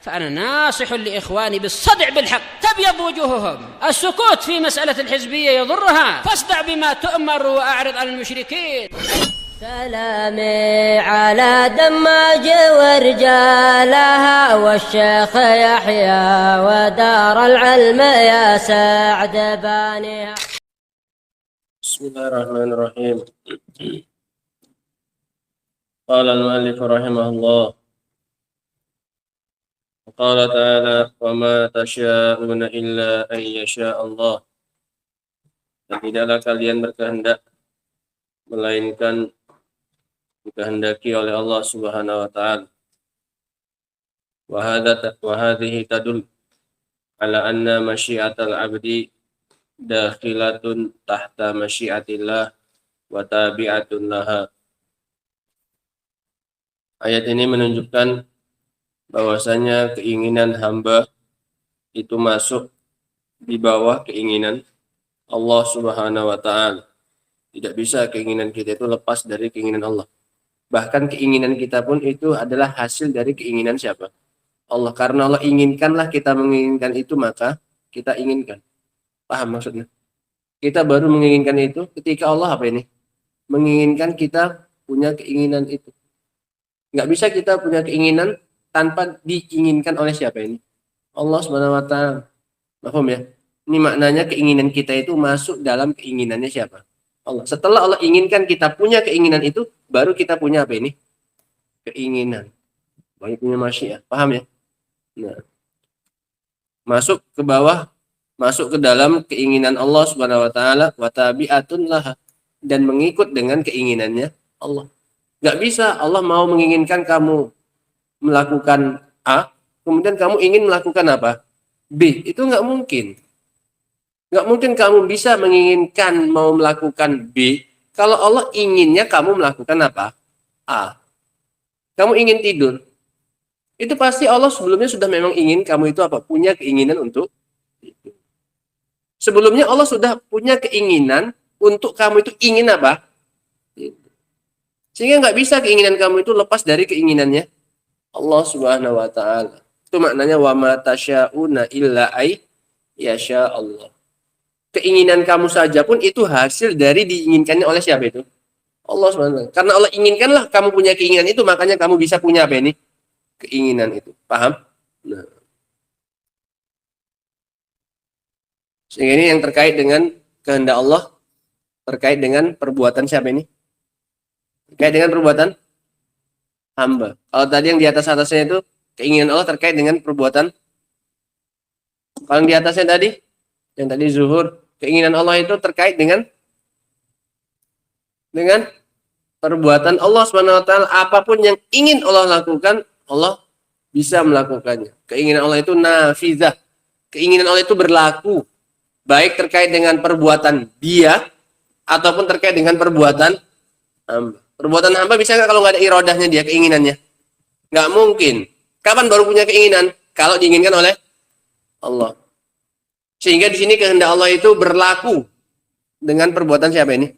فأنا ناصح لإخواني بالصدع بالحق تبيض وجوههم. السكوت في مسألة الحزبية يضرها، فاصدع بما تؤمر وأعرض عن المشركين. سلامي على دماج ورجالها والشيخ يحيى ودار العلم يا سعد بانيها. بسم الله الرحمن الرحيم. قال المؤلف رحمه الله وقال تعالى وما تشاءون إلا أن يشاء الله. Dan tidaklah kalian berkehendak melainkan dikehendaki oleh Allah Subhanahu wa taala. Wa hadhihi tadul ala anna masyiatal abdi dakhilatun tahta masyiatillah wa tabi'atun laha. Ayat ini menunjukkan bahwasanya keinginan hamba itu masuk di bawah keinginan Allah Subhanahu wa taala. Tidak bisa keinginan kita itu lepas dari keinginan Allah. Bahkan keinginan kita pun itu adalah hasil dari keinginan siapa? Allah. Karena Allah inginkanlah kita menginginkan itu, maka kita inginkan. Paham maksudnya? Kita baru menginginkan itu ketika Allah apa ini? Menginginkan kita punya keinginan itu. Nggak bisa kita punya keinginan tanpa diinginkan oleh siapa ini? Allah Subhanahu wa taala. Paham ya? Ini maknanya keinginan kita itu masuk dalam keinginannya siapa? Allah. Setelah Allah inginkan kita punya keinginan itu, baru kita punya apa ini? Keinginan. Baru punya masyiah. Paham ya? Nah. Masuk ke bawah, masuk ke dalam keinginan Allah Subhanahu wa taala wa tabi'atun laha, dan mengikut dengan keinginannya Allah. Nggak bisa Allah mau menginginkan kamu melakukan A, kemudian kamu ingin melakukan apa? B. Itu nggak mungkin. Nggak mungkin kamu bisa menginginkan mau melakukan B kalau Allah inginnya kamu melakukan apa? A. Kamu ingin tidur. Itu pasti Allah sebelumnya sudah memang ingin kamu itu apa? Punya keinginan untuk tidur. Sebelumnya Allah sudah punya keinginan untuk kamu itu ingin apa? Tidur. Sehingga nggak bisa keinginan kamu itu lepas dari keinginannya Allah Subhanahu wa taala. Itu maknanya wa ma tasya'una illa ay yasha Allah. Keinginan kamu saja pun itu hasil dari diinginkannya oleh siapa itu? Allah SWT. Karena Allah inginkanlah kamu punya keinginan itu, makanya kamu bisa punya apa ini? Keinginan itu. Paham? Nah. Sehingga ini yang terkait dengan kehendak Allah, terkait dengan perbuatan siapa ini? Terkait dengan perbuatan hamba. Kalau tadi yang di atasnya itu, keinginan Allah terkait dengan perbuatan. Kalau yang di atasnya tadi, yang tadi zuhur, keinginan Allah itu terkait dengan perbuatan Allah Subhanahu wa taala. Apapun yang ingin Allah lakukan, Allah bisa melakukannya. Keinginan Allah itu nafizah. Keinginan Allah itu berlaku baik terkait dengan perbuatan dia ataupun terkait dengan perbuatan hamba. Perbuatan hamba bisa nggak kalau nggak ada irodahnya dia, keinginannya? Nggak mungkin. Kapan baru punya keinginan? Kalau diinginkan oleh Allah. Sehingga di sini kehendak Allah itu berlaku dengan perbuatan siapa ini?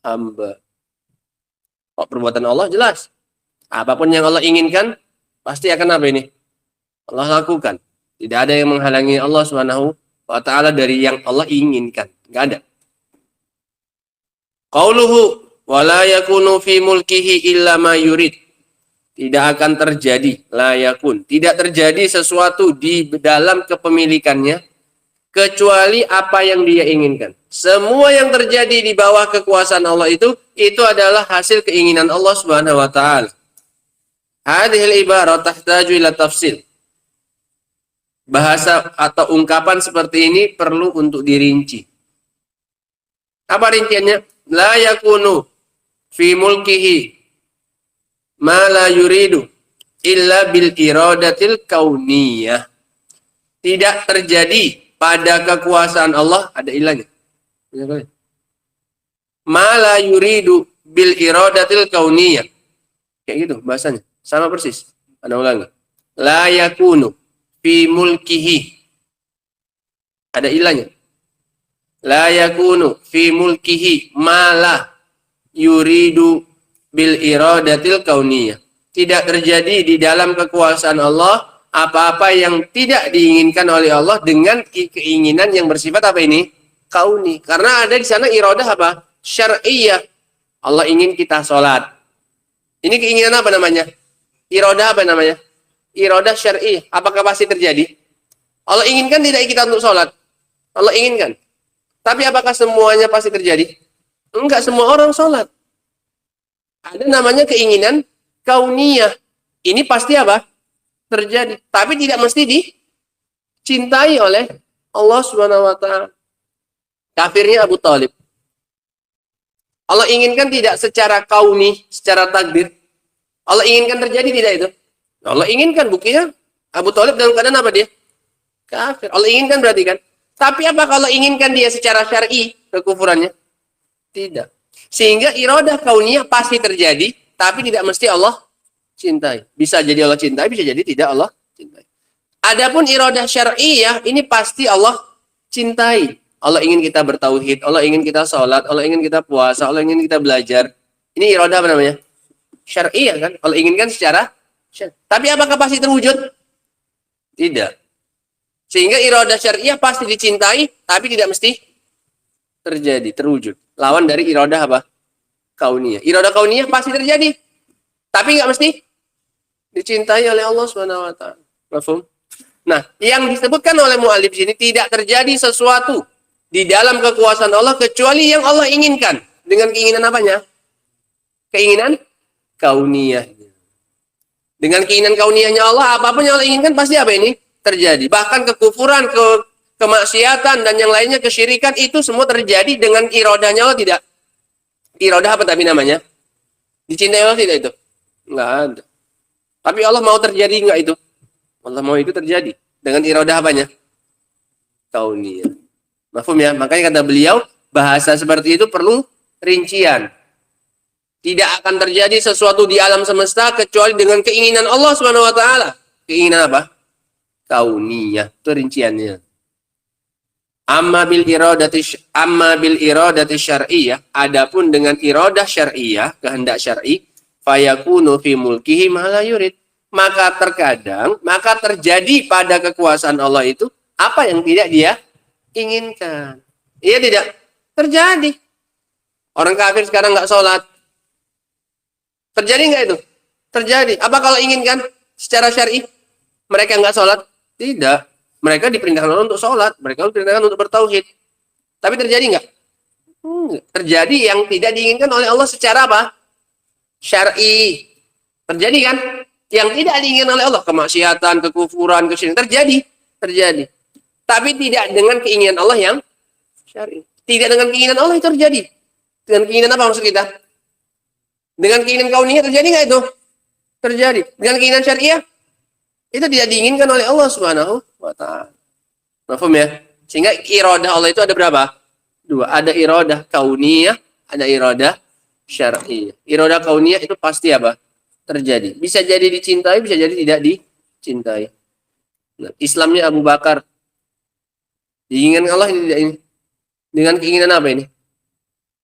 Hamba. Oh, perbuatan Allah jelas. Apapun yang Allah inginkan, pasti akan apa ini? Allah lakukan. Tidak ada yang menghalangi Allah Subhanahu wa taala dari yang Allah inginkan. Enggak ada. Qauluhu wa la yakunu fi mulkihi illa ma yurid. Tidak akan terjadi, la yakun. Tidak terjadi sesuatu di dalam kepemilikannya kecuali apa yang dia inginkan. Semua yang terjadi di bawah kekuasaan Allah itu adalah hasil keinginan Allah Subhanahu wa taala. Hadhil ibarat tahtaju ila tafsil. Bahasa atau ungkapan seperti ini perlu untuk dirinci. Apa rinciannya? La yakunu fi mulkihi ma la yuridu illa bil iradatil kauniyah. Tidak terjadi pada kekuasaan Allah, ada ilahnya. Ma la yuridu bil iradatil kauniyah. Kayak gitu bahasanya. Sama persis. Ada ulangi. La yakunu fi mulkihi. Ada ilahnya. La yakunu fi mulkihi ma la yuridu bil iradatil kauniyah. Tidak terjadi di dalam kekuasaan Allah apa-apa yang tidak diinginkan oleh Allah dengan keinginan yang bersifat apa ini? Kauni. Karena ada di sana iradah apa? Syar'iyah. Allah ingin kita sholat. Ini keinginan apa namanya? Iradah apa namanya? Iradah syar'iyah. Apakah pasti terjadi? Allah inginkan tidak kita untuk sholat? Allah inginkan. Tapi apakah semuanya pasti terjadi? Enggak semua orang sholat. Ada namanya keinginan kauniyah. Ini pasti apa? Terjadi. Tapi tidak mesti dicintai oleh Allah Subhanahu wa ta'ala. Kafirnya Abu Thalib. Allah inginkan tidak secara kauni, secara takdir. Allah inginkan terjadi tidak itu? Allah inginkan, buktinya Abu Thalib dalam keadaan apa dia? Kafir. Allah inginkan berarti kan? Tapi apa kalau inginkan dia secara syar'i kekufurannya? Tidak. Sehingga iradah kauniyah pasti terjadi, tapi tidak mesti Allah cintai. Bisa jadi Allah cintai, bisa jadi tidak Allah cintai. Adapun iradah syar'iyah ini pasti Allah cintai. Allah ingin kita bertauhid, Allah ingin kita sholat, Allah ingin kita puasa, Allah ingin kita belajar. Ini iradah apa namanya? Syar'iyah kan? Allah inginkan secara syar'i. Tapi apakah pasti terwujud? Tidak. Sehingga iradah syar'iyah pasti dicintai, tapi tidak mesti terjadi, terwujud. Lawan dari iradah apa? Kauniyah. Iradah kauniyah pasti terjadi, tapi nggak mesti dicintai oleh Allah Subhanahu wa ta'ala. Mafhum? Nah, yang disebutkan oleh mu'alif sini tidak terjadi sesuatu di dalam kekuasaan Allah kecuali yang Allah inginkan. Dengan keinginan apanya? Keinginan kauniyah. Dengan keinginan kauniyahnya Allah, apapun yang Allah inginkan pasti apa ini? Terjadi. Bahkan kekufuran, kemaksiatan, dan yang lainnya, kesyirikan, itu semua terjadi dengan iradahnya Allah tidak. Iradah apa tapi namanya? Dicintai Allah tidak itu? Enggak ada. Tapi Allah mau terjadi enggak itu? Allah mau itu terjadi. Dengan iradah apanya? Kauniyah. Mafhum ya? Makanya kata beliau, bahasa seperti itu perlu rincian. Tidak akan terjadi sesuatu di alam semesta kecuali dengan keinginan Allah Subhanahu wa ta'ala. Keinginan apa? Kauniyah. Itu rinciannya. Amma bil iradati syar'iyah, adapun dengan iradah syar'iyah, kehendak syar'i, fayakunu fi mulkihi ma la yurid. Maka terjadi pada kekuasaan Allah itu apa yang tidak dia inginkan. Iya tidak? Terjadi. Orang kafir sekarang nggak sholat. Terjadi nggak itu? Terjadi. Apa kalau inginkan secara syar'i mereka nggak sholat? Tidak. Mereka diperintahkan Allah untuk sholat. Mereka diperintahkan untuk bertauhid. Tapi terjadi nggak? Terjadi yang tidak diinginkan oleh Allah secara apa? Syar'i. Terjadi kan? Yang tidak diinginkan oleh Allah. Kemaksiatan, kekufuran, kesyirikan. Terjadi. Tapi tidak dengan keinginan Allah yang syar'i. Tidak dengan keinginan Allah itu terjadi. Dengan keinginan apa maksud kita? Dengan keinginan kauniyah terjadi nggak itu? Terjadi. Dengan keinginan syariah itu tidak diinginkan oleh Allah Subhanahu wa ta'ala. Mafhum ya? Sehingga iradah Allah itu ada berapa? Dua. Ada iradah kauniyah, ada iradah syar'iyah. Iradah kauniyah itu pasti apa? Terjadi. Bisa jadi dicintai, bisa jadi tidak dicintai. Nah, Islamnya Abu Bakar diinginkan Allah tidak ini? Dengan keinginan apa ini?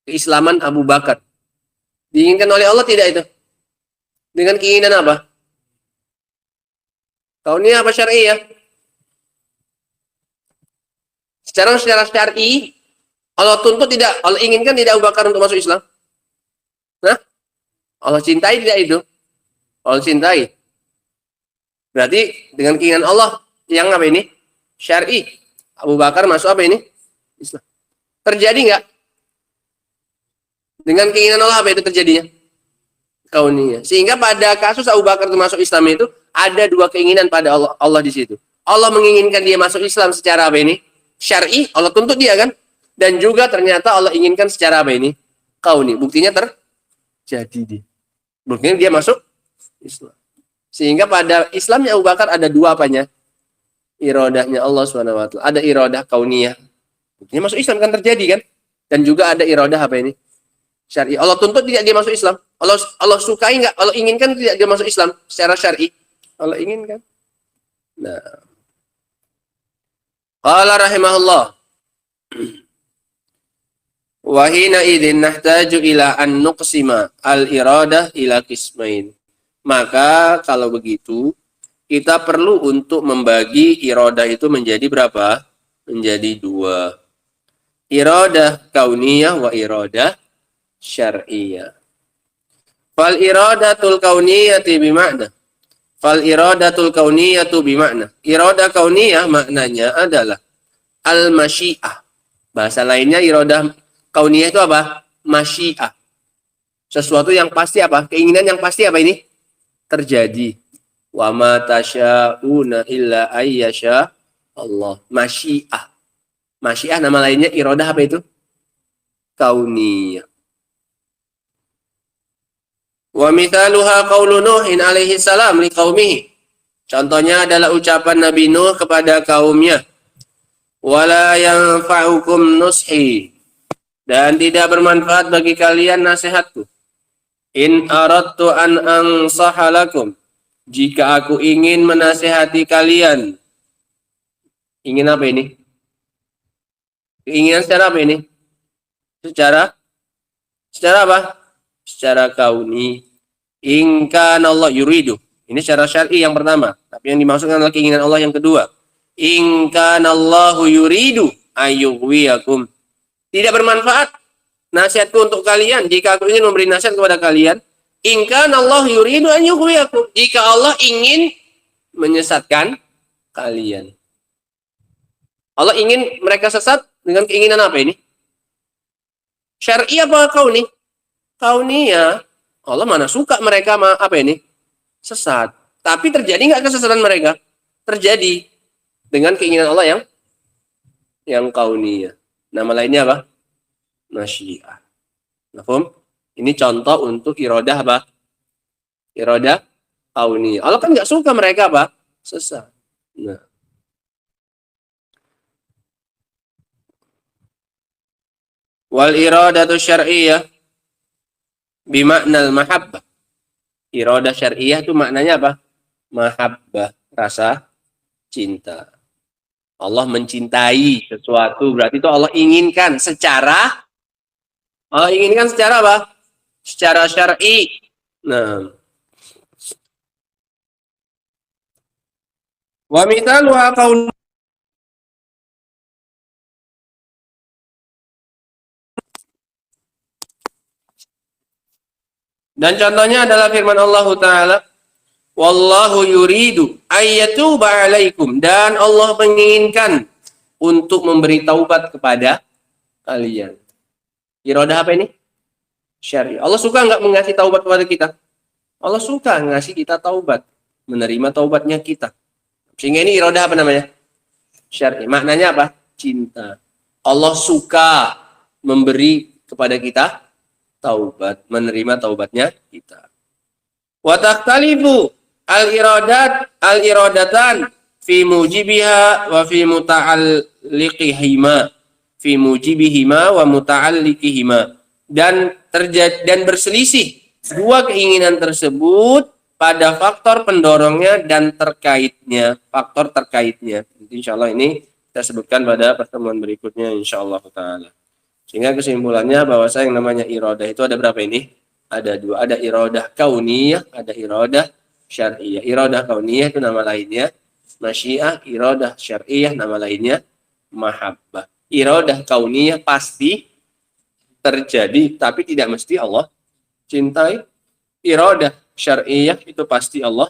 Keislaman Abu Bakar. Diinginkan oleh Allah tidak itu? Dengan keinginan apa? Kauniyah apa syar'iyah? Secara syar'i Allah tuntut tidak, Allah inginkan tidak Abu Bakar untuk masuk Islam? Nah, Allah cintai tidak itu? Allah cintai. Berarti dengan keinginan Allah yang apa ini? Syar'i. Abu Bakar masuk apa ini? Islam. Terjadi nggak? Dengan keinginan Allah apa itu terjadinya? Kauniyah. Sehingga pada kasus Abu Bakar itu masuk Islam itu ada dua keinginan pada Allah di situ. Allah menginginkan dia masuk Islam secara apa ini? Syar'i, Allah tuntut dia kan? Dan juga ternyata Allah inginkan secara apa ini? Kauni. Buktinya terjadi dia. Buktinya dia masuk Islam. Sehingga pada Islamnya Abu Bakar ada dua apanya? Iradahnya Allah SWT. Ada iradah kauniyah. Buktinya masuk Islam kan terjadi kan? Dan juga ada iradah apa ini? Syar'i. Allah tuntut tidak dia masuk Islam. Allah sukai nggak? Allah inginkan tidak dia masuk Islam secara syar'i. Allah inginkan. Nah. Qala rahimahullah. Wa hina idzin nahtaju ila an nuqsima al iradah ila qismain. Maka kalau begitu kita perlu untuk membagi iradah itu menjadi berapa? Menjadi dua. Iradah kauniyah wa iradah syar'iyah. Fal iradatul kauniyati bimakna. Fal iradatul kauniyatu bimakna. Iradah kauniyah maknanya adalah al-masyiah. Bahasa lainnya iradah kauniyah itu apa? Masyiah. Sesuatu yang pasti apa? Keinginan yang pasti apa ini? Terjadi. Wa ma tasya'una illa ayyasha Allah. Masyiah. Masyiah nama lainnya iradah apa itu? Kauniyah. Wa mithaluha qaulu Nuhin alaihi salam liqaumihi. Contohnya adalah ucapan Nabi Nuh kepada kaumnya. Wala yanfa'ukum nushi. Dan tidak bermanfaat bagi kalian nasihatku. In aradtu an ansaha lakum. Jika aku ingin menasihati kalian. Ingin apa ini? Keinginan secara apa ini? Secara apa? Secara kauni. In kana Allah yuridu. Ini secara syar'i yang pertama. Tapi yang dimaksudkan adalah keinginan Allah yang kedua. In kana Allahu yuridu ayyughwiyakum. Tidak bermanfaat nasihatku untuk kalian jika aku ingin memberi nasihat kepada kalian. In kana Allah yuridu ayyughwiyakum. Jika Allah ingin menyesatkan kalian. Allah ingin mereka sesat dengan keinginan apa ini? Syar'i apa kauni? Kauniyah. Allah mana suka mereka apa ini? Sesat. Tapi terjadi nggak kesesatan mereka? Terjadi dengan keinginan Allah yang kauniyah. Nama lainnya apa? Masyiah. Mafhum? Ini contoh untuk iradah apa? Iradah kauniyah. Allah kan nggak suka mereka apa? Sesat. Nah. Wal iradatu syar'iyyah bimaknal mahabbah. Iradah syar'iyyah itu maknanya apa? Mahabbah, rasa cinta. Allah mencintai sesuatu, berarti itu Allah inginkan secara apa? Secara syar'i. Nah. Wa mithaluha qaul. Dan contohnya adalah firman Allah Ta'ala, wallahu yuridu ayyatuba alaikum. Dan Allah menginginkan untuk memberi taubat kepada kalian. Iradah apa ini? Syar'i. Allah suka nggak mengasih taubat kepada kita? Allah suka ngasih kita taubat. Menerima taubatnya kita. Sehingga ini iradah apa namanya? Syar'i. Maknanya apa? Cinta. Allah suka memberi kepada kita taubat, menerima taubatnya kita. Wa takhtalifu al-iradatan fi mujibiha wa fi muta'alliqihima, fi mujibihima wa muta'alliqihima. Dan berselisih dua keinginan tersebut pada faktor pendorongnya dan terkaitnya, faktor terkaitnya. Insyaallah ini kita sebutkan pada pertemuan berikutnya insyaallah taala. Sehingga kesimpulannya bahwa yang namanya iradah itu ada berapa ini? Ada dua. Ada iradah kauniyah, ada iradah syar'iyah. Iradah kauniyah itu nama lainnya masyiah, iradah syar'iyah nama lainnya mahabbah. Iradah kauniyah pasti terjadi, tapi tidak mesti Allah cintai. Iradah syar'iyah itu pasti Allah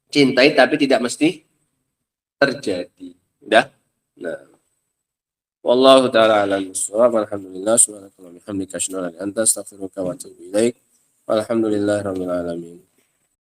cintai, tapi tidak mesti terjadi. Udah? Nah. Wallahu ta'ala a'lam bissawab. Alhamdulillah subhanallahi wa bihamdihi asyhadu an la ilaha illa anta astaghfiruka wa atubu ilaik. Walhamdulillahirabbil alamin.